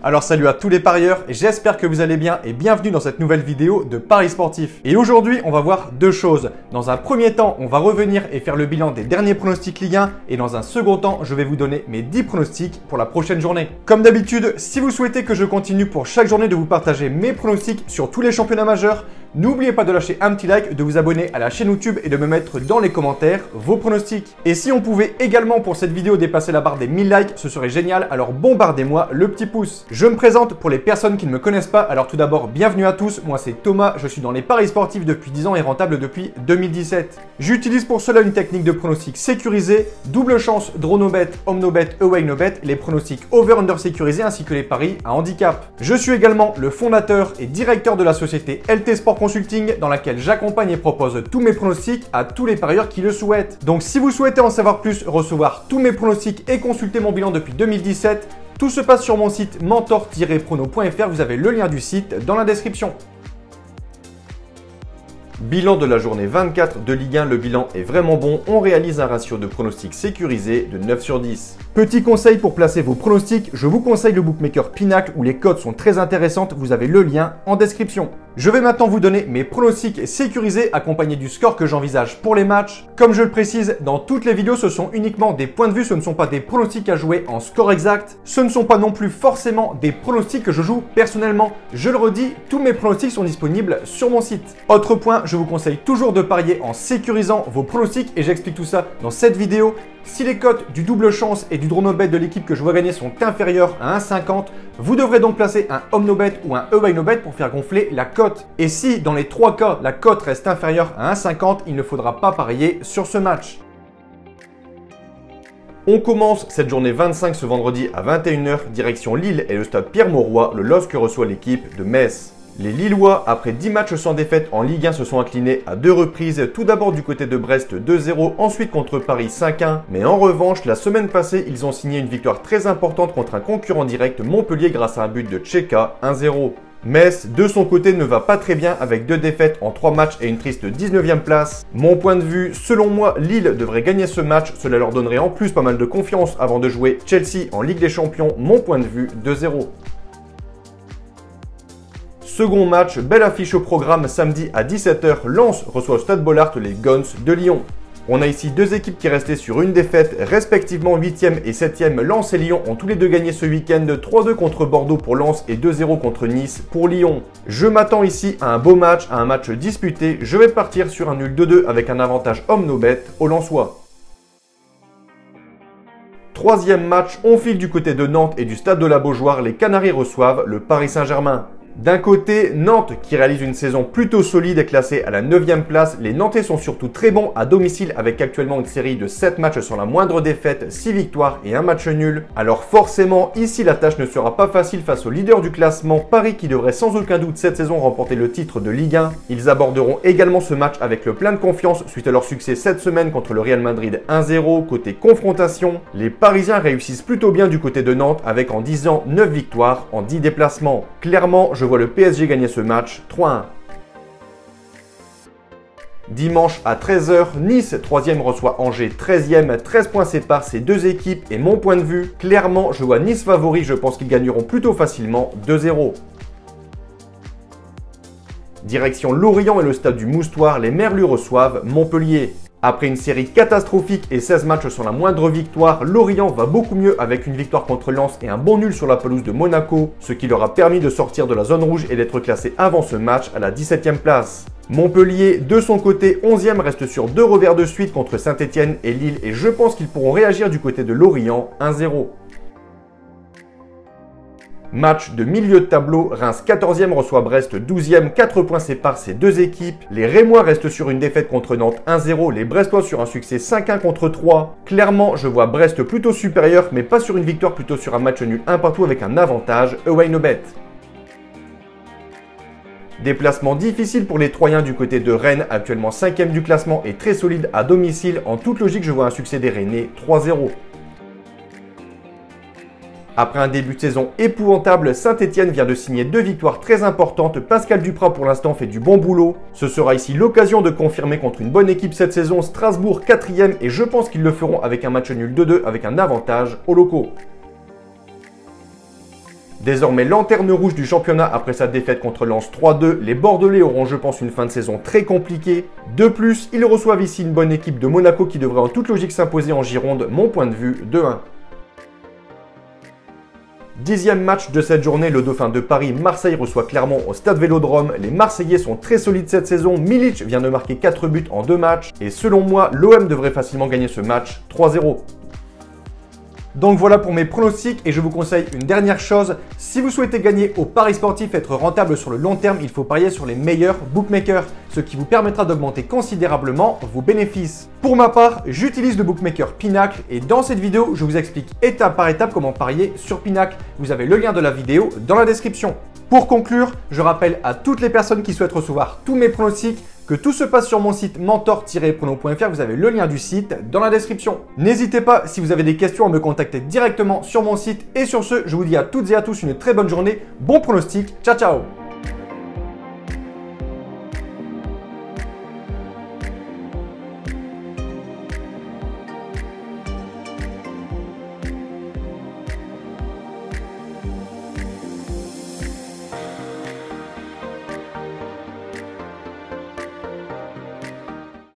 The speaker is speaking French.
Alors salut à tous les parieurs, j'espère que vous allez bien et bienvenue dans cette nouvelle vidéo de Paris Sportif. Et aujourd'hui, on va voir deux choses. Dans un premier temps, on va revenir et faire le bilan des derniers pronostics Ligue 1 et dans un second temps, je vais vous donner mes 10 pronostics pour la prochaine journée. Comme d'habitude, si vous souhaitez que je continue pour chaque journée de vous partager mes pronostics sur tous les championnats majeurs, n'oubliez pas de lâcher un petit like, de vous abonner à la chaîne YouTube et de me mettre dans les commentaires vos pronostics. Et si on pouvait également pour cette vidéo dépasser la barre des 1000 likes, ce serait génial, alors bombardez-moi le petit pouce. Je me présente pour les personnes qui ne me connaissent pas, alors tout d'abord bienvenue à tous, moi c'est Thomas, je suis dans les paris sportifs depuis 10 ans et rentable depuis 2017. J'utilise pour cela une technique de pronostic sécurisé, double chance, draw no bet, home no bet, away no bet, les pronostics over-under sécurisés ainsi que les paris à handicap. Je suis également le fondateur et directeur de la société LT Sport Consulting dans laquelle j'accompagne et propose tous mes pronostics à tous les parieurs qui le souhaitent. Donc si vous souhaitez en savoir plus, recevoir tous mes pronostics et consulter mon bilan depuis 2017, tout se passe sur mon site mentor-prono.fr, vous avez le lien du site dans la description. Bilan de la journée 24 de Ligue 1, le bilan est vraiment bon, on réalise un ratio de pronostics sécurisé de 9 sur 10. Petit conseil pour placer vos pronostics, je vous conseille le bookmaker Pinacle où les cotes sont très intéressantes, vous avez le lien en description. Je vais maintenant vous donner mes pronostics sécurisés accompagnés du score que j'envisage pour les matchs. Comme je le précise, dans toutes les vidéos, ce sont uniquement des points de vue, ce ne sont pas des pronostics à jouer en score exact. Ce ne sont pas non plus forcément des pronostics que je joue personnellement. Je le redis, tous mes pronostics sont disponibles sur mon site. Autre point, je vous conseille toujours de parier en sécurisant vos pronostics et j'explique tout ça dans cette vidéo. Si les cotes du double chance et du draw no bet de l'équipe que je vois gagner sont inférieures à 1,50, vous devrez donc placer un home no bet ou un away no bet pour faire gonfler la cote. Et si dans les trois cas, la cote reste inférieure à 1,50, il ne faudra pas parier sur ce match. On commence cette journée 25 ce vendredi à 21 h, direction Lille et le stade Pierre-Mauroy, le LOSC reçoit l'équipe de Metz. Les Lillois, après 10 matchs sans défaite en Ligue 1, se sont inclinés à deux reprises, tout d'abord du côté de Brest 2-0, ensuite contre Paris 5-1. Mais en revanche, la semaine passée, ils ont signé une victoire très importante contre un concurrent direct, Montpellier, grâce à un but de Tcheka, 1-0. Metz, de son côté, ne va pas très bien avec 2 défaites en 3 matchs et une triste 19e place. Mon point de vue, selon moi, Lille devrait gagner ce match, cela leur donnerait en plus pas mal de confiance avant de jouer Chelsea en Ligue des Champions, mon point de vue, 2-0. Second match, belle affiche au programme samedi à 17 h, Lens reçoit au Stade Bollaert les Guns de Lyon. On a ici deux équipes qui restaient sur une défaite, respectivement 8e et 7e. Lens et Lyon ont tous les deux gagné ce week-end, 3-2 contre Bordeaux pour Lens et 2-0 contre Nice pour Lyon. Je m'attends ici à un beau match, à un match disputé. Je vais partir sur un nul 2-2 avec un avantage home no bet aux Lensois. Troisième match, on file du côté de Nantes et du Stade de la Beaujoire. Les Canaries reçoivent le Paris Saint-Germain. D'un côté, Nantes qui réalise une saison plutôt solide est classée à la 9e place. Les Nantais sont surtout très bons à domicile avec actuellement une série de 7 matchs sans la moindre défaite, 6 victoires et un match nul. Alors forcément, ici la tâche ne sera pas facile face au leader du classement, Paris qui devrait sans aucun doute cette saison remporter le titre de Ligue 1. Ils aborderont également ce match avec le plein de confiance suite à leur succès cette semaine contre le Real Madrid 1-0. Côté confrontation, les Parisiens réussissent plutôt bien du côté de Nantes avec en 10 ans 9 victoires en 10 déplacements. Clairement, je vois le PSG gagner ce match 3-1. Dimanche à 13 h, Nice 3e reçoit Angers 13e, 13 points séparent ces deux équipes et mon point de vue, clairement je vois Nice favori, je pense qu'ils gagneront plutôt facilement 2-0. Direction Lorient et le stade du Moustoir, les Merlus reçoivent Montpellier. Après une série catastrophique et 16 matchs sans la moindre victoire, Lorient va beaucoup mieux avec une victoire contre Lens et un bon nul sur la pelouse de Monaco, ce qui leur a permis de sortir de la zone rouge et d'être classé avant ce match à la 17e place. Montpellier, de son côté, 11e, reste sur 2 revers de suite contre Saint-Etienne et Lille et je pense qu'ils pourront réagir du côté de Lorient 1-0. Match de milieu de tableau, Reims 14e reçoit Brest 12e, 4 points séparent ces deux équipes. Les Rémois restent sur une défaite contre Nantes 1-0, les Brestois sur un succès 5-1 contre 3. Clairement, je vois Brest plutôt supérieur, mais pas sur une victoire, plutôt sur un match nul 1 partout avec un avantage away no bet. Déplacement difficile pour les Troyens du côté de Rennes, actuellement 5e du classement et très solide à domicile. En toute logique, je vois un succès des Rennais 3-0. Après un début de saison épouvantable, Saint-Etienne vient de signer 2 victoires très importantes. Pascal Duprat pour l'instant fait du bon boulot. Ce sera ici l'occasion de confirmer contre une bonne équipe cette saison. Strasbourg 4e et je pense qu'ils le feront avec un match nul 2-2 avec un avantage aux locaux. Désormais lanterne rouge du championnat après sa défaite contre Lens 3-2, les Bordelais auront je pense une fin de saison très compliquée. De plus, ils reçoivent ici une bonne équipe de Monaco qui devrait en toute logique s'imposer en Gironde, mon point de vue, 2-1. 10e match de cette journée, le Dauphin de Paris, Marseille reçoit Clermont au Stade Vélodrome. Les Marseillais sont très solides cette saison, Milic vient de marquer 4 buts en 2 matchs et selon moi, l'OM devrait facilement gagner ce match 3-0. Donc voilà pour mes pronostics et je vous conseille une dernière chose, si vous souhaitez gagner au paris sportif et être rentable sur le long terme, il faut parier sur les meilleurs bookmakers, ce qui vous permettra d'augmenter considérablement vos bénéfices. Pour ma part, j'utilise le bookmaker Pinacle et dans cette vidéo, je vous explique étape par étape comment parier sur Pinacle. Vous avez le lien de la vidéo dans la description. Pour conclure, je rappelle à toutes les personnes qui souhaitent recevoir tous mes pronostics que tout se passe sur mon site mentor-prono.fr, vous avez le lien du site dans la description. N'hésitez pas, si vous avez des questions, à me contacter directement sur mon site. Et sur ce, je vous dis à toutes et à tous une très bonne journée, bon pronostic, ciao ciao!